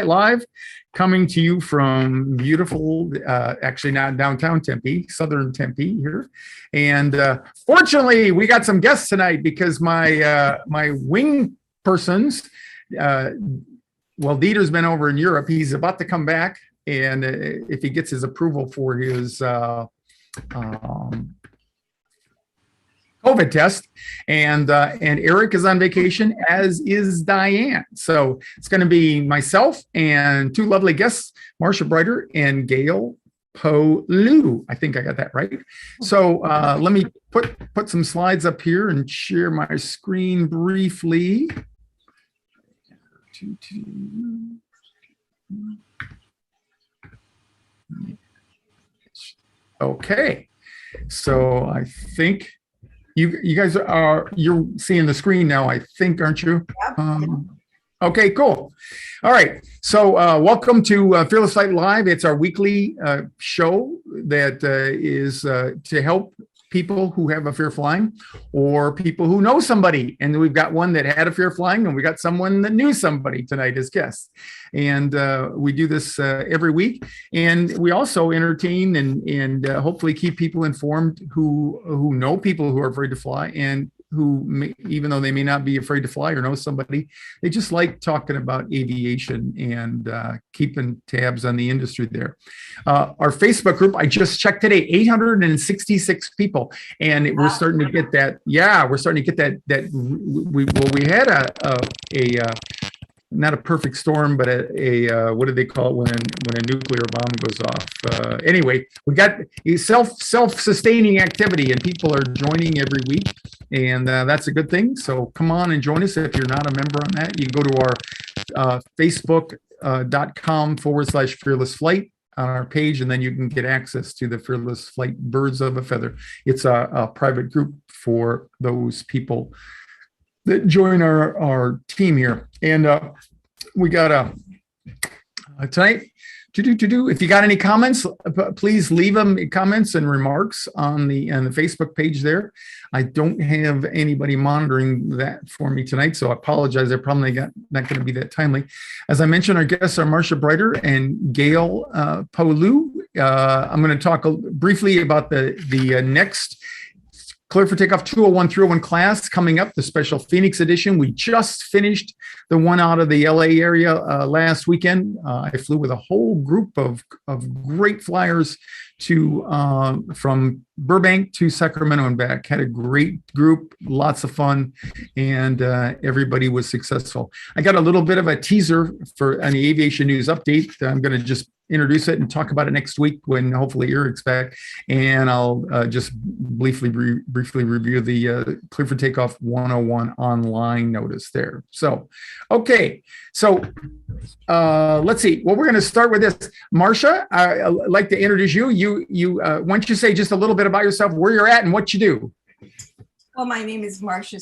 Live, coming to you from beautiful, actually not downtown Tempe, southern Tempe here. And fortunately, we got some guests tonight because my wing persons, well, Dieter's been over in Europe. He's about to come back. And if he gets his approval for his COVID test, and Eric is on vacation, as is Diane. So it's going to be myself and two lovely guests, Marcia Brighter and Gail Polu. I think I got that right. So let me put some slides up here and share my screen briefly. Okay, so I think you guys you're seeing the screen now, I think, aren't you? Yep. Okay, cool. All right, so welcome to Fearless Flight Live. It's our weekly show that is to help people who have a fear of flying or people who know somebody. And we've got one that had a fear of flying, and we got someone that knew somebody tonight as guests. And we do this every week. And we also entertain and hopefully keep people informed who know people who are afraid to fly, and who may, even though they may not be afraid to fly or know somebody, they just like talking about aviation and keeping tabs on the industry there. Our Facebook group, I just checked today, 866 people, and we're starting to get that. Yeah, we're starting to get that. We had a not a perfect storm, but a what do they call it when a nuclear bomb goes off? Anyway, we got a self-sustaining activity, and people are joining every week, and that's a good thing. So come on and join us if you're not a member on that. You can go to our facebook.com/FearlessFlight on our page, and then you can get access to the Fearless Flight Birds of a Feather. It's a private group for those people that join our team here. And we got tonight if you got any comments, please leave them comments and remarks on the Facebook page there. I don't have anybody monitoring that for me tonight, so I apologize. They're probably not going to be that timely. As I mentioned, our guests are Marcia Brighter and Gail Polu. I'm going to talk briefly about the next Clear for Takeoff 201 class coming up, the special Phoenix edition. We just finished the one out of the LA area last weekend. I flew with a whole group of great flyers from Burbank to Sacramento and back. Had a great group, lots of fun, and everybody was successful. I got a little bit of a teaser for an aviation news update. I'm going to just introduce it and talk about it next week when hopefully Eric's back, and I'll just briefly review the Clear for Takeoff 101 online notice there. So, okay, so let's see. Well, we're going to start with this. Marcia, I'd like to introduce you. Why don't you say just a little bit about yourself, where you're at, and what you do? Well, my name is Marcia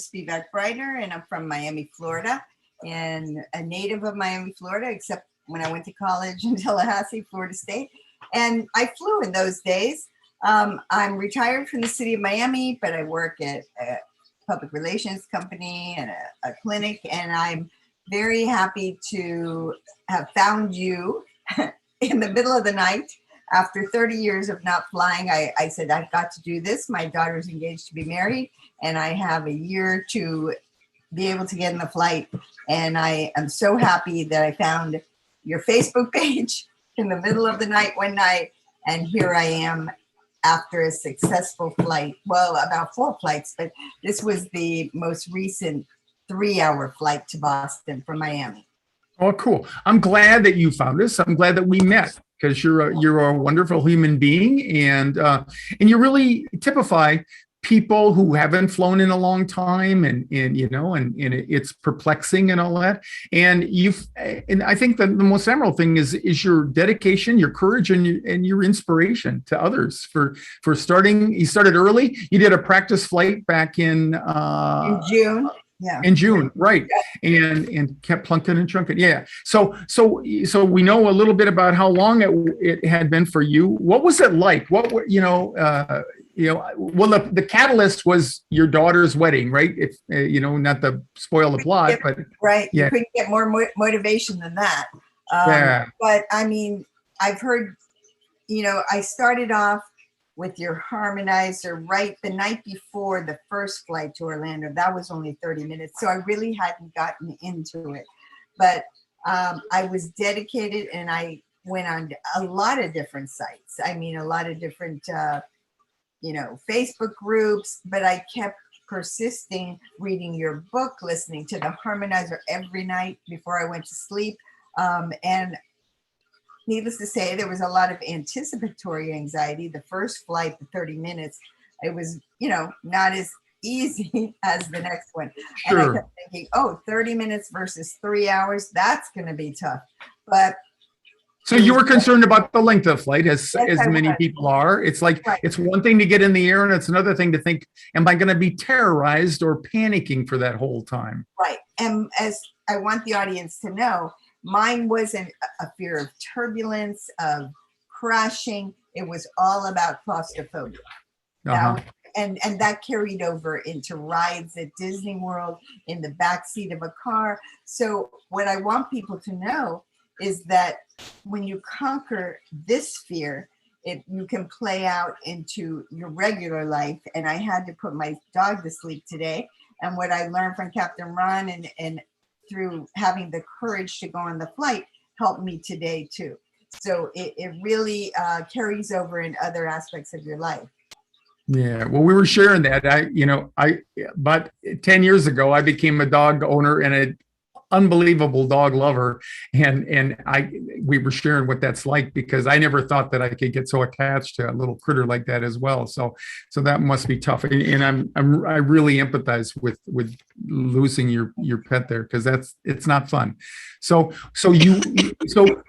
Brighter, and I'm from Miami, Florida, and a native of Miami, Florida, except when I went to college in Tallahassee, Florida State. And I flew in those days. I'm retired from the city of Miami, but I work at a public relations company and a clinic. And I'm very happy to have found you in the middle of the night. After 30 years of not flying, I said, I've got to do this. My daughter's engaged to be married, and I have a year to be able to get in the flight. And I am so happy that I found your Facebook page in the middle of the night one night, and here I am after a successful flight. Well, about 4 flights, but this was the most recent 3-hour flight to Boston from Miami. Oh, cool. I'm glad that you found us. I'm glad that we met, because you're a wonderful human being, and you really typify people who haven't flown in a long time, and it's perplexing and all that. And I think that the most admirable thing is your dedication, your courage, and your inspiration to others for starting. You started early. You did a practice flight back in June. Yeah. In June, right? And kept plunking and chunking. Yeah. So we know a little bit about how long it had been for you. What was it like? What were well, the catalyst was your daughter's wedding, right? If not to spoil the plot, but right. Yeah. You couldn't get more motivation than that. Yeah. But I mean, I've heard, I started off with your harmonizer right the night before the first flight to Orlando. That was only 30 minutes. So I really hadn't gotten into it. But I was dedicated, and I went on a lot of different sites. I mean, a lot of different, Facebook groups, but I kept persisting, reading your book, listening to the harmonizer every night before I went to sleep. And needless to say, there was a lot of anticipatory anxiety. The first flight, the 30 minutes, it was, not as easy as the next one. Sure. And I kept thinking, 30 minutes versus 3 hours, that's going to be tough. But so you were concerned about the length of flight, as many people are. It's like, right. It's one thing to get in the air, and it's another thing to think, am I going to be terrorized or panicking for that whole time? Right. And as I want the audience to know, mine wasn't a fear of turbulence, of crashing. It was all about claustrophobia. And that carried over into rides at Disney World, in the backseat of a car. So what I want people to know is that when you conquer this fear, you can play out into your regular life. And I had to put my dog to sleep today. And what I learned from Captain Ron and through having the courage to go on the flight helped me today too. So it really carries over in other aspects of your life. Yeah, well, we were sharing that. About 10 years ago, I became a dog owner and an unbelievable dog lover, and we were sharing what that's like, because I never thought that I could get so attached to a little critter like that as well. So that must be tough, and I really empathize with losing your pet there, because it's not fun. So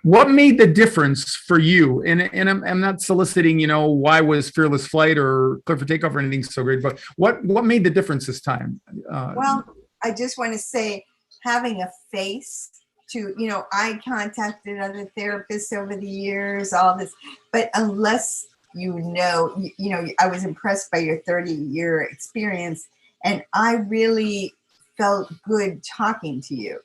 what made the difference for you? And I'm not soliciting, why was Fearless Flight or Clifford Takeoff or anything so great, but what made the difference this time? Well, I just want to say, having a face to, I contacted other therapists over the years, all this, but unless I was impressed by your 30-year experience, and I really felt good talking to you,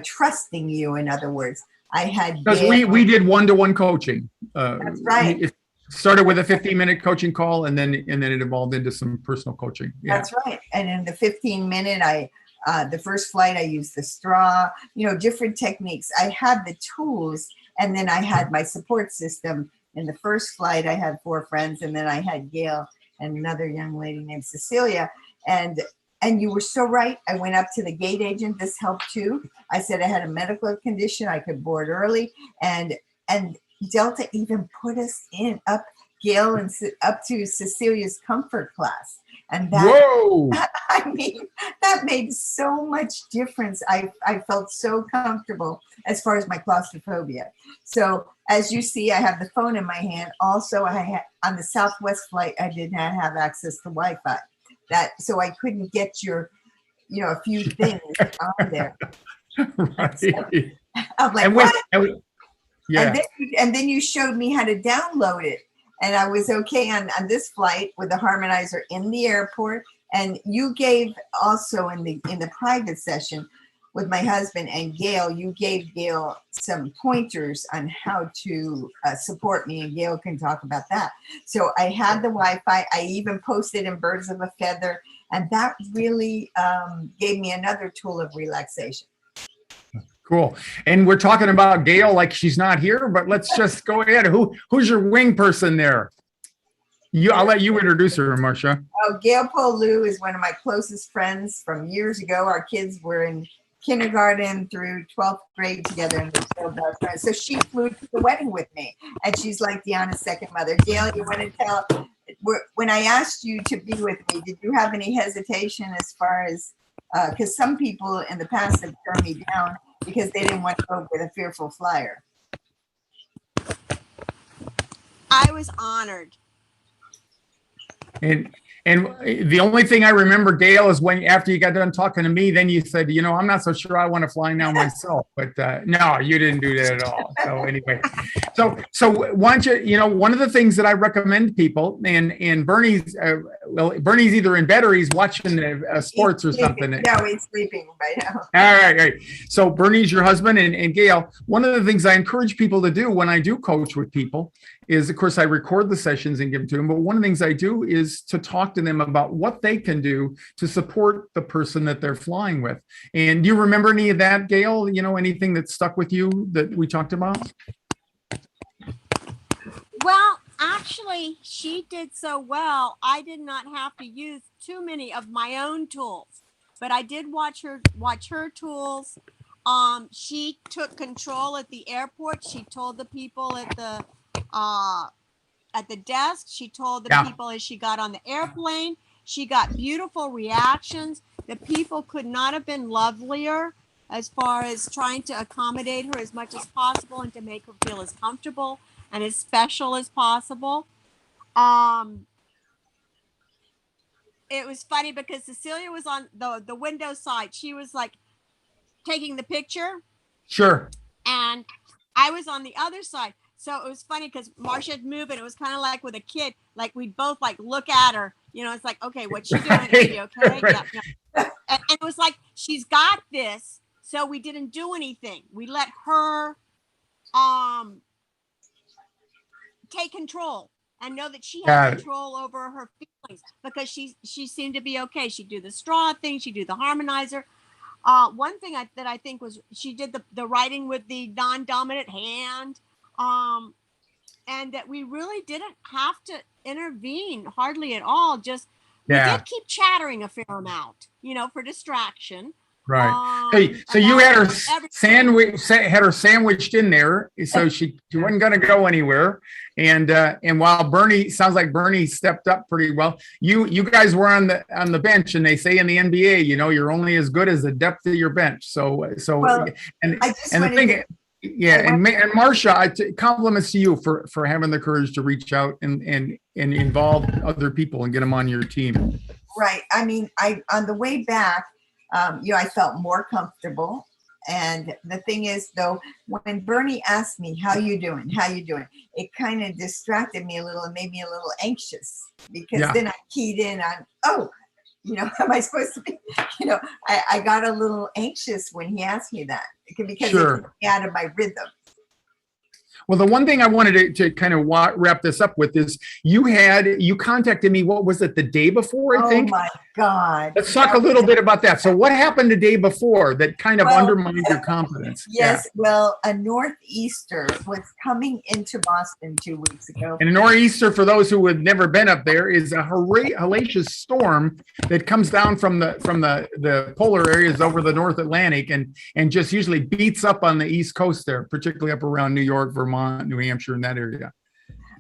trusting you, in other words. I had, because we did one-to-one coaching. That's right. It started with a 15-minute coaching call, and then it evolved into some personal coaching. Yeah. That's right. And in the 15-minute, the first flight, I used the straw, different techniques. I had the tools, and then I had my support system. In the first flight, I had 4 friends, and then I had Gail and another young lady named Cecilia. And you were so right. I went up to the gate agent. This helped too. I said I had a medical condition. I could board early, and Delta even put us up Gail and up to Cecilia's comfort class. And that, that made so much difference. I felt so comfortable as far as my claustrophobia. So as you see, I have the phone in my hand. Also, I had on the Southwest flight, I did not have access to Wi-Fi. So I couldn't get a few things on there. Right. So I'm like, what? Yeah. And then you showed me how to download it. And I was okay on this flight with the harmonizer in the airport. And you gave also in the private session with my husband and Gail, you gave Gail some pointers on how to support me, and Gail can talk about that. So I had the Wi-Fi. I even posted in Birds of a Feather, and that really gave me another tool of relaxation. Cool. And we're talking about Gail like she's not here, but let's just go ahead. Who's your wing person there? I'll let you introduce her, Marcia. Oh, Gail Polu is one of my closest friends from years ago. Our kids were in kindergarten through 12th grade together, and we're still best friends. So she flew to the wedding with me, and she's like Deanna's second mother. Gail, you want to tell, when I asked you to be with me, did you have any hesitation as far as, because some people in the past have turned me down because they didn't want to go with a fearful flyer? I was honored. And the only thing I remember, Gail, is when after you got done talking to me, then you said, I'm not so sure I want to fly now myself. But no, you didn't do that at all. So anyway, so why don't one of the things that I recommend people, and Bernie's, Bernie's either in bed or he's watching sports or something. No, he's sleeping right now. All right. So Bernie's your husband, and Gail, one of the things I encourage people to do when I do coach with people is, of course, I record the sessions and give them to them. But one of the things I do is to talk to them about what they can do to support the person that they're flying with. And do you remember any of that, Gail? Anything that stuck with you that we talked about? Well, actually, she did so well. I did not have to use too many of my own tools, but I did watch her tools. She took control at the airport. She told the people at the desk. She told the people as she got on the airplane. She got beautiful reactions. The people could not have been lovelier as far as trying to accommodate her as much as possible and to make her feel as comfortable and as special as possible. It was funny because Cecilia was on the window side. She was like taking the picture. Sure. And I was on the other side. So it was funny because Marcia'd move, and it was kind of like with a kid, like we'd both like look at her, it's like, okay, what's she doing? Is she okay? Right. Yeah, no. And it was like, she's got this. So we didn't do anything. We let her take control and know that she had control over her feelings, because she seemed to be okay. She'd do the straw thing. She'd do the harmonizer. One thing that I think was, she did the writing with the non-dominant hand. And that we really didn't have to intervene hardly at all. Just we did keep chattering a fair amount, for distraction. Right. Hey, so you had her sandwiched in there, so she wasn't going to go anywhere. And while Bernie, sounds like Bernie stepped up pretty well. You guys were on the bench, and they say in the NBA, you're only as good as the depth of your bench. So and the thing. Yeah, and Marcia, compliments to you for having the courage to reach out and involve other people and get them on your team. Right. I mean, on the way back, I felt more comfortable. And the thing is, though, when Bernie asked me, how you doing? It kind of distracted me a little and made me a little anxious, because then I keyed in on, am I supposed to be, I got a little anxious when he asked me that, because it took me out of my rhythm. Well, the one thing I wanted to kind of wrap this up with is you contacted me, what was it, the day before, I think? Oh my God. Let's talk a little bit about that. So what happened the day before that kind of undermined your confidence? Yes. Yeah. Well, a northeaster was coming into Boston 2 weeks ago. And a nor'easter, for those who have never been up there, is a hellacious storm that comes down from the polar areas over the North Atlantic and just usually beats up on the East Coast there, particularly up around New York, Vermont, New Hampshire, in that area.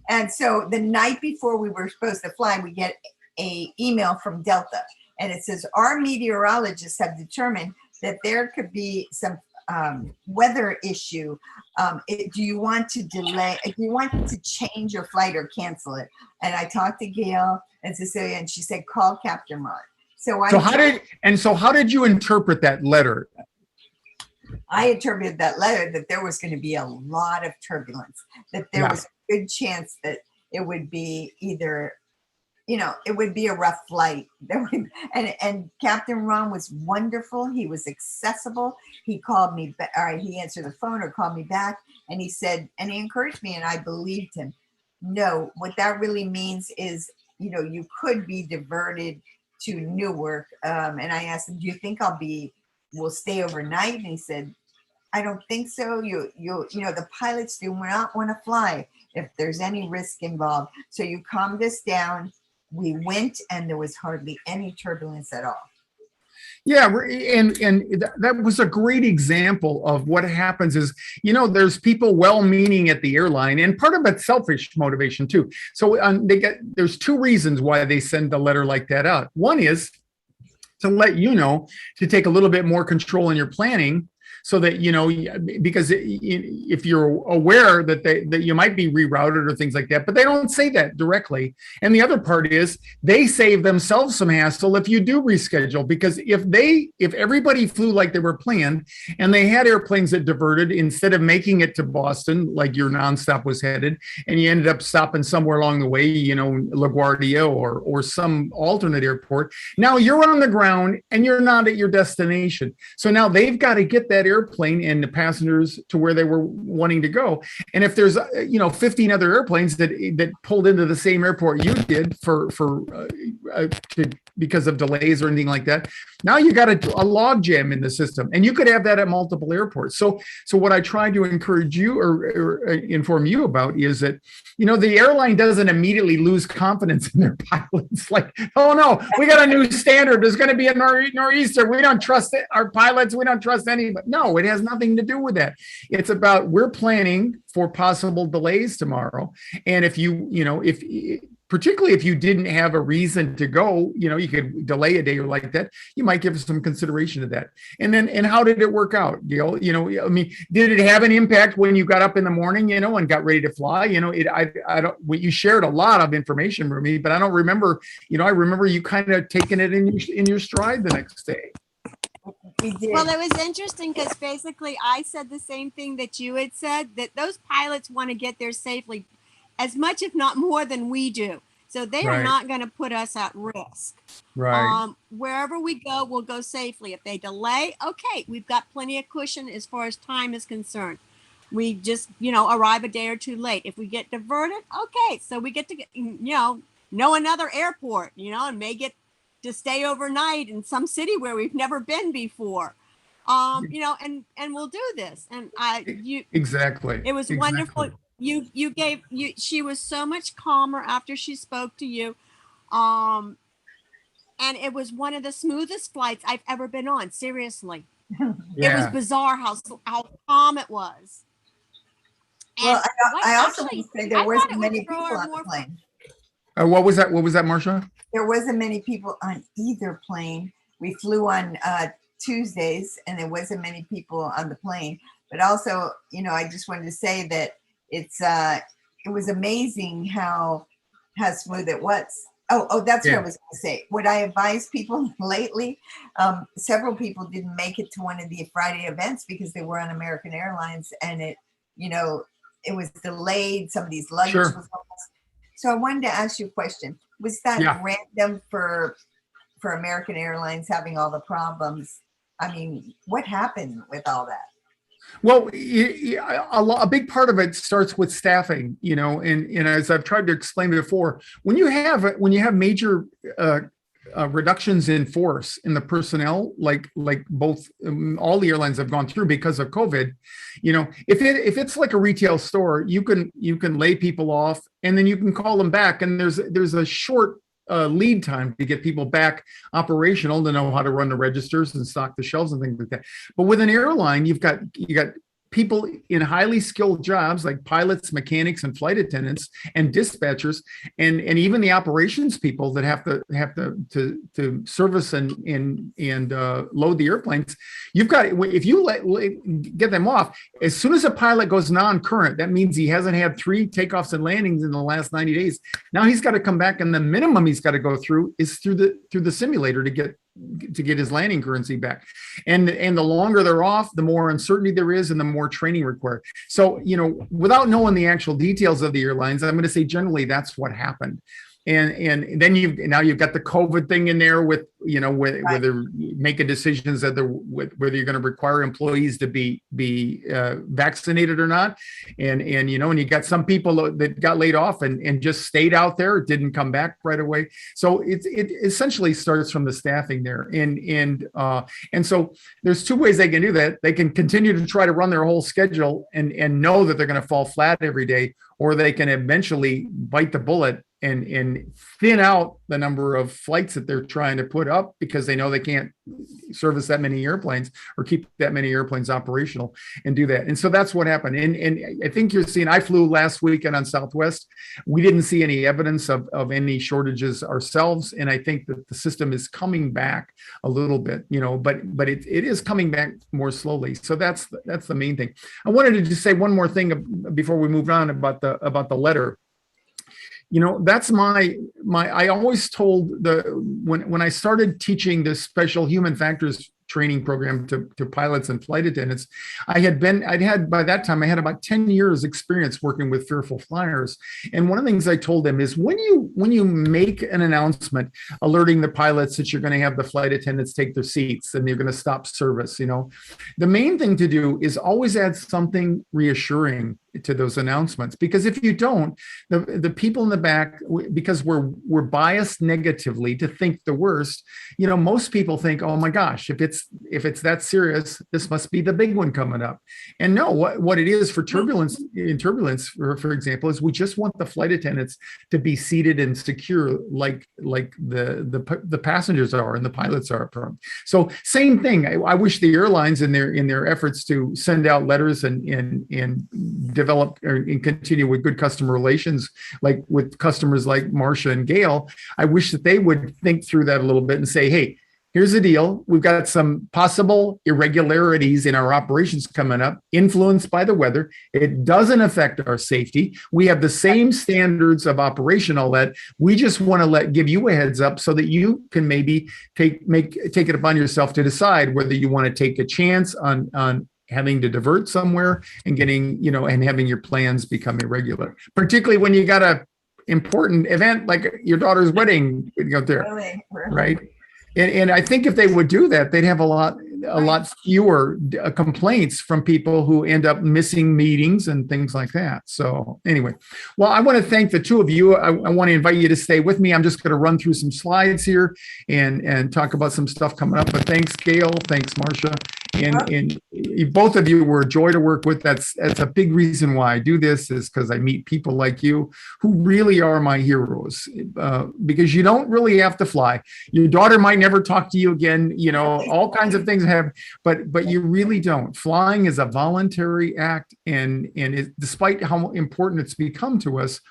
And so the night before we were supposed to fly, we get an email from Delta, and it says, our meteorologists have determined that there could be some weather issue. Do you want to delay? Do you want to change your flight or cancel it? And I talked to Gail and Cecilia, and she said, call Captain Ron. So how did you interpret that letter? I interpreted that letter that there was going to be a lot of turbulence, that there was a good chance that it would be either, it would be a rough flight. And Captain Ron was wonderful. He was accessible. He called me back, or he answered the phone or called me back, and he said, and he encouraged me, and I believed him. No, what that really means is, you could be diverted to Newark. And I asked him, do you think we'll stay overnight? And he said, I don't think so. The pilots do not want to fly if there's any risk involved. So you calmed us down. We went, and there was hardly any turbulence at all. Yeah, and that was a great example of what happens is, there's people well-meaning at the airline, and part of it's selfish motivation too. So there's two reasons why they send a letter like that out. One is to let you know to take a little bit more control in your planning, so that, because if you're aware that you might be rerouted or things like that, but they don't say that directly. And the other part is they save themselves some hassle if you do reschedule, because if everybody flew like they were planned and they had airplanes that diverted instead of making it to Boston, like your nonstop was headed, and you ended up stopping somewhere along the way, LaGuardia or some alternate airport. Now you're on the ground and you're not at your destination. So now they've got to get that airplane and the passengers to where they were wanting to go. And if there's 15 other airplanes that pulled into the same airport you did because of delays or anything like that, now you got a log jam in the system, and you could have that at multiple airports. So what I try to encourage you or inform you about is that, the airline doesn't immediately lose confidence in their pilots. Like, oh no, we got a new standard. There's going to be a nor'easter. We don't trust our pilots. We don't trust anybody. No, it has nothing to do with that. It's about, we're planning for possible delays tomorrow. And particularly if you didn't have a reason to go, you could delay a day or like that, you might give some consideration to that. And how did it work out, Gail? Did it have an impact when you got up in the morning, and got ready to fly? You shared a lot of information with me, but I don't remember, I remember you kind of taking it in your stride the next day. Well, it was interesting because basically I said the same thing that you had said, that those pilots want to get there safely as much, if not more, than we do. So they are not going to put us at risk. Right. Wherever we go, we'll go safely. If they delay, okay, we've got plenty of cushion as far as time is concerned. We just, arrive a day or two late. If we get diverted, okay, so we get to know another airport, and may get to stay overnight in some city where we've never been before. And we'll do this. And exactly. It was wonderful. She was so much calmer after she spoke to you. And it was one of the smoothest flights I've ever been on. Seriously. Yeah. It was bizarre how calm it was. And I also want to say there wasn't many people on the plane. What was that, Marsha? There wasn't many people on either plane. We flew on Tuesdays, and there wasn't many people on the plane. But also, I just wanted to say that it was amazing how smooth it was. That's what I was going to say. What I advise people lately, several people didn't make it to one of the Friday events because they were on American Airlines, and it was delayed. Somebody's luggage was lost. So I wanted to ask you a question. Was that random for American Airlines having all the problems? I mean, what happened with all that? Well, a big part of it starts with staffing, and as I've tried to explain before, when you have major reductions in force in the personnel, like both all the airlines have gone through because of COVID, if it's like a retail store, you can lay people off and then you can call them back, and there's a short lead time to get people back operational to know how to run the registers and stock the shelves and things like that. But with an airline, you got people in highly skilled jobs like pilots, mechanics, and flight attendants and dispatchers, and even the operations people that have to service and load the airplanes. You've got, if you get them off, as soon as a pilot goes non-current, that means he hasn't had 3 takeoffs and landings in the last 90 days. Now he's got to come back, and the minimum he's got to go through is through the simulator to get his landing currency back. And the longer they're off, the more uncertainty there is and the more training required. So, without knowing the actual details of the airlines, I'm going to say generally that's what happened. And then you've got the COVID thing in there with, whether making decisions whether you're going to require employees to be vaccinated or not. And you got some people that got laid off and just stayed out there, didn't come back right away. So it essentially starts from the staffing there. And so there's 2 ways they can do that. They can continue to try to run their whole schedule and know that they're going to fall flat every day, or they can eventually bite the bullet and thin out the number of flights that they're trying to put up because they know they can't service that many airplanes or keep that many airplanes operational and do that. And so that's what happened. And I think you're seeing, I flew last weekend on Southwest. We didn't see any evidence of any shortages ourselves. And I think that the system is coming back a little bit, but it is coming back more slowly. So that's the main thing. I wanted to just say one more thing before we move on about the letter. That's I always told when I started teaching this special human factors training program to pilots and flight attendants, by that time I had about 10 years experience working with fearful flyers. And one of the things I told them is when you make an announcement alerting the pilots that you're going to have the flight attendants take their seats and you're going to stop service, the main thing to do is always add something reassuring to those announcements, because if you don't, the people in the back, because we're biased negatively to think the worst, most people think, oh my gosh, if it's that serious, this must be the big one coming up. And no, what it is for turbulence, for example, is we just want the flight attendants to be seated and secure like the passengers are and the pilots are. So same thing. I wish the airlines in their efforts to send out letters and develop and continue with good customer relations, like with customers like Marcia and Gail, I wish that they would think through that a little bit and say, hey, here's the deal. We've got some possible irregularities in our operations coming up, influenced by the weather. It doesn't affect our safety. We have the same standards of operation, all that. We just want to give you a heads up so that you can maybe take it upon yourself to decide whether you want to take a chance on having to divert somewhere and getting, and having your plans become irregular, particularly when you got a important event like your daughter's wedding there, Really? right? And I think if they would do that, they'd have a lot fewer complaints from people who end up missing meetings and things like that. So anyway, well, I want to thank the two of you. I want to invite you to stay with me. I'm just going to run through some slides here and talk about some stuff coming up. But thanks, Gail. Thanks, Marcia. And both of you were a joy to work with. That's a big reason why I do this, is because I meet people like you who really are my heroes, because you don't really have to fly. Your daughter might never talk to you again, all kinds of things have, but you really don't. Flying is a voluntary act, and despite how important it's become to us,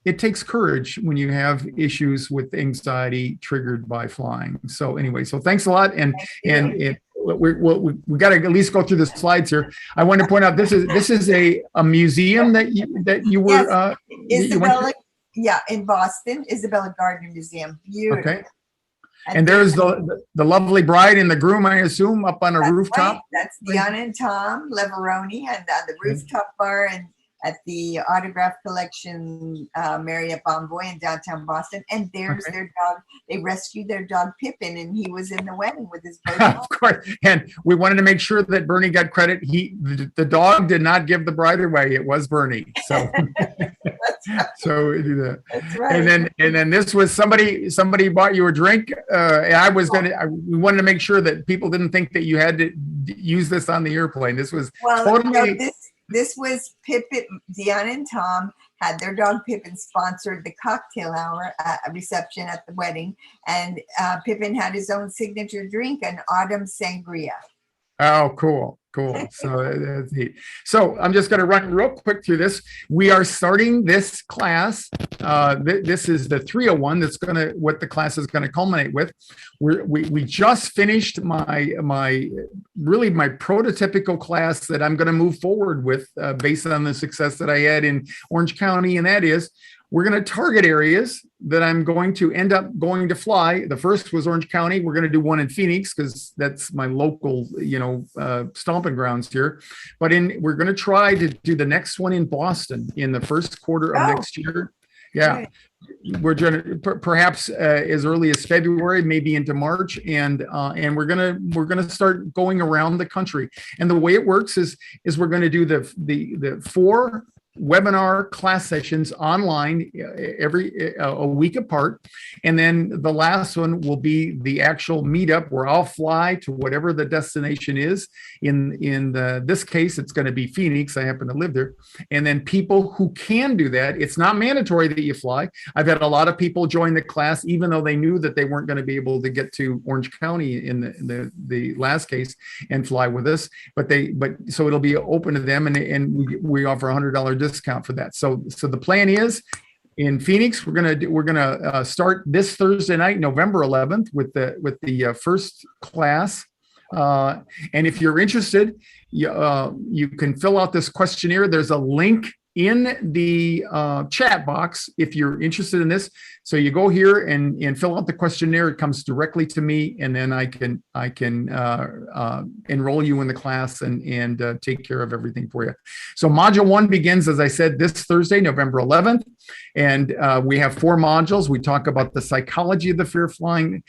it takes courage when you have issues with anxiety triggered by flying. So anyway, thanks a lot. And we got to at least go through the slides here. I want to point out this is a museum that you were Isabella, in Boston, Isabella Gardner Museum. Beautiful. Okay. And there's the lovely bride and the groom, I assume, up on a rooftop. Right. That's Diana and Tom Leveroni, and the rooftop bar and at the autograph collection Marriott Bonvoy in downtown Boston. And there's their dog. They rescued their dog Pippin, and he was in the wedding with his bride. Of course. And we wanted to make sure that Bernie got credit. The dog did not give the bride away. It was Bernie. So so we do that. That's right. And then this was somebody bought you a drink. And we wanted to make sure that people didn't think that you had to use this on the airplane. This was totally. This was Pippin. Diana and Tom had their dog Pippin sponsored the cocktail hour reception at the wedding, and Pippin had his own signature drink, an autumn sangria. Oh, cool. So that's neat. So I'm just going to run real quick through this. We are starting this class. This is the 301. That's what the class is going to culminate with. We just finished my prototypical class that I'm going to move forward with based on the success that I had in Orange County, and that is, we're going to target areas that I'm going to end up going to fly. The first was Orange County. We're going to do one in Phoenix because that's my local, stomping grounds here. But we're going to try to do the next one in Boston in the first quarter of next year. Yeah, we're going to perhaps as early as February, maybe into March, and we're gonna start going around the country. And the way it works is we're going to do the 4 webinar class sessions online every a week apart. And then the last one will be the actual meetup where I'll fly to whatever the destination is. In this case, it's going to be Phoenix. I happen to live there. And then people who can do that, it's not mandatory that you fly. I've had a lot of people join the class, even though they knew that they weren't going to be able to get to Orange County in the last case and fly with us. But so it'll be open to them, and we offer a $100 discount for that. So the plan is, in Phoenix, we're gonna start this Thursday night, November 11th, with the first class. And if you're interested, you can fill out this questionnaire. There's a link in the chat box if you're interested in this. So you go here and fill out the questionnaire. It comes directly to me, and then I can enroll you in the class and take care of everything for you. So module 1 begins, as I said, this Thursday, November 11th. And we have 4 modules. We talk about the psychology of the fear of flying,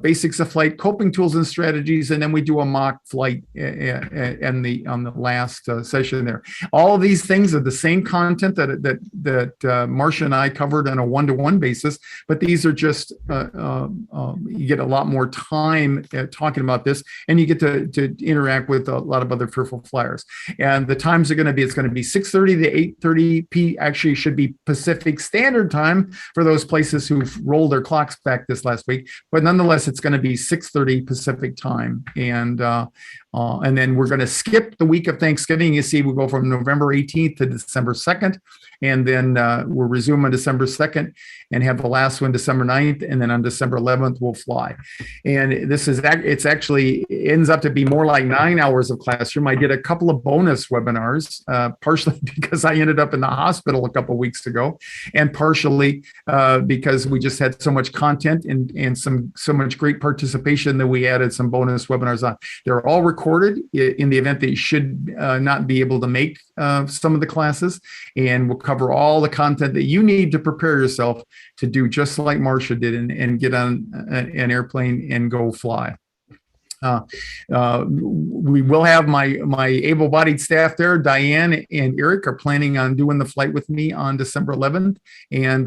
basics of flight, coping tools and strategies, and then we do a mock flight on the last session there. All of these things are the same content that Marcia and I covered on a one-to-one basis, but these are just you get a lot more time talking about this, and you get to interact with a lot of other fearful flyers. And the times are going to be, it's going to be 6:30 to 8:30 p. Actually, should be Pacific Standard Time for those places who've rolled their clocks back this last week. But nonetheless, it's going to be 6:30 Pacific Time, and then we're going to skip the week of Thanksgiving. You see, we go from November 18th to December 2nd, and then we'll resume on December 2nd and have the last one December 9th, and then on December 11th we'll fly. And it's actually ends up to be more like 9 hours of classroom. I did a couple of bonus webinars, partially because I ended up in the hospital a couple of weeks ago, and partially because we just had so much content and so much great participation that we added some bonus webinars on. They're all recorded in the event that you should not be able to make some of the classes, and we'll cover all the content that you need to prepare yourself to do just like Marcia did and get on an airplane and go fly. We will have my able-bodied staff there. Diane and Eric are planning on doing the flight with me on December 11th. And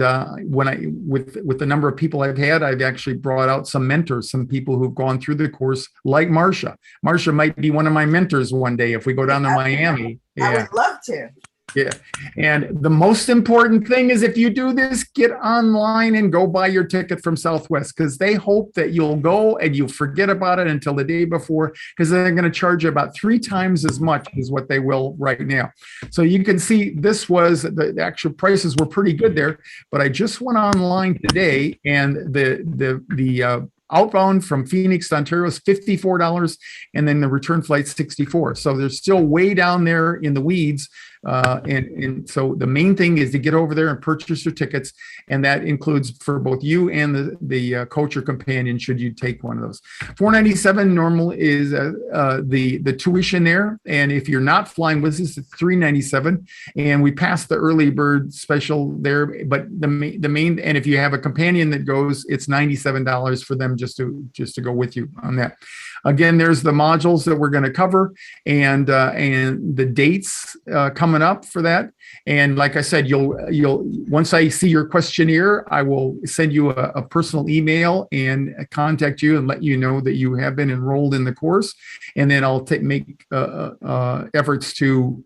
with the number of people I've had, I've actually brought out some mentors, some people who've gone through the course, like Marcia. Marcia might be one of my mentors one day if we go down to Miami. I would love to. Yeah. And the most important thing is, if you do this, get online and go buy your ticket from Southwest, because they hope that you'll go and you'll forget about it until the day before, because they're going to charge you about 3 times as much as what they will right now. So you can see this was the actual prices were pretty good there, but I just went online today, and the outbound from Phoenix to Ontario is $54, and then the return flight's $64. So they're still way down there in the weeds. And so the main thing is to get over there and purchase your tickets, and that includes for both you and the coach or companion, should you take one of those. $497 normal is the tuition there, and if you're not flying with us, it's $397, and we passed the early bird special there. But the main, and if you have a companion that goes, it's $97 for them just to go with you on that. Again, there's the modules that we're going to cover, and the dates coming up for that. And like I said, you'll once I see your questionnaire, I will send you a personal email and contact you and let you know that you have been enrolled in the course. And then I'll make efforts to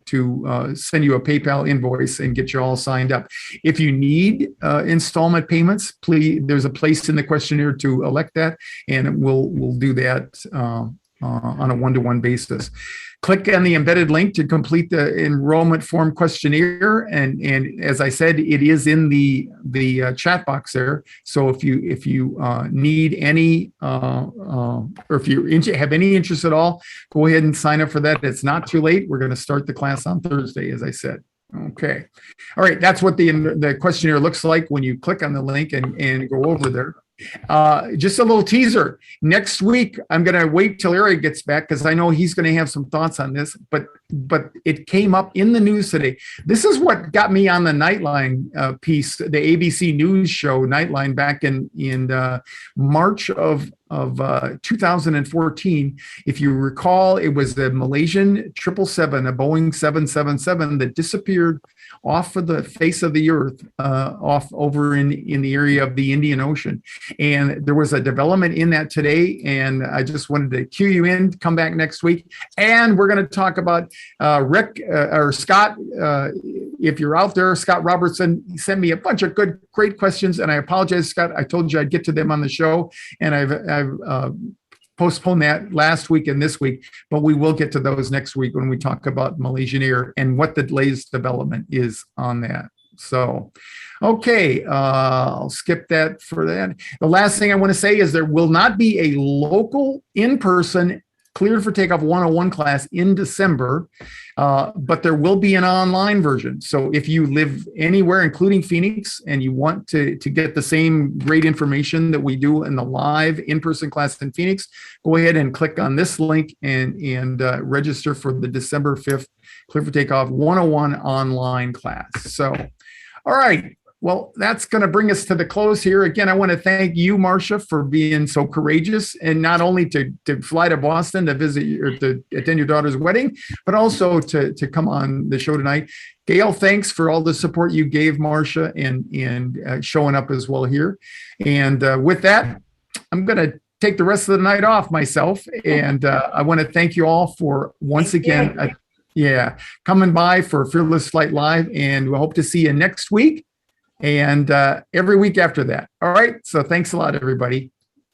send you a PayPal invoice and get you all signed up. If you need installment payments, please, there's a place in the questionnaire to elect that, and we'll do that on a one-to-one basis. Click on the embedded link to complete the enrollment form questionnaire, and as I said, it is in the chat box there. So if you need any or if you have any interest at all, go ahead and sign up for that. It's not too late. We're going to start the class on Thursday, as I said. Okay. All right. That's what the questionnaire looks like when you click on the link and go over there. Just a little teaser. Next week, I'm going to wait till Eric gets back, because I know he's going to have some thoughts on this. But but it came up in the news today. This is what got me on the Nightline piece, the ABC News show Nightline back in March of 2014. If you recall, it was the Malaysian 777, a Boeing 777 that disappeared off of the face of the earth, off over in the area of the Indian Ocean. And there was a development in that today. And I just wanted to cue you in, come back next week. And we're going to talk about Rick or Scott. If you're out there, Scott Robertson, he sent me a bunch of great questions. And I apologize, Scott. I told you I'd get to them on the show. And I've postponed that last week and this week, but we will get to those next week when we talk about Malaysian Air and what the latest development is on that. So, okay, I'll skip that for that. The last thing I want to say is there will not be a local in-person Cleared for Takeoff 101 class in December, but there will be an online version. So if you live anywhere, including Phoenix, and you want to get the same great information that we do in the live in-person class in Phoenix, go ahead and click on this link and register for the December 5th Cleared for Takeoff 101 online class. So, all right. Well, that's going to bring us to the close here. Again, I want to thank you, Marcia, for being so courageous and not only to fly to Boston to visit or to attend your daughter's wedding, but also to come on the show tonight. Gail, thanks for all the support you gave Marcia and showing up as well here. And with that, I'm going to take the rest of the night off myself. And I want to thank you all for once again, coming by for Fearless Flight Live. And we hope to see you next week. And every week after that. All right. So thanks a lot, everybody.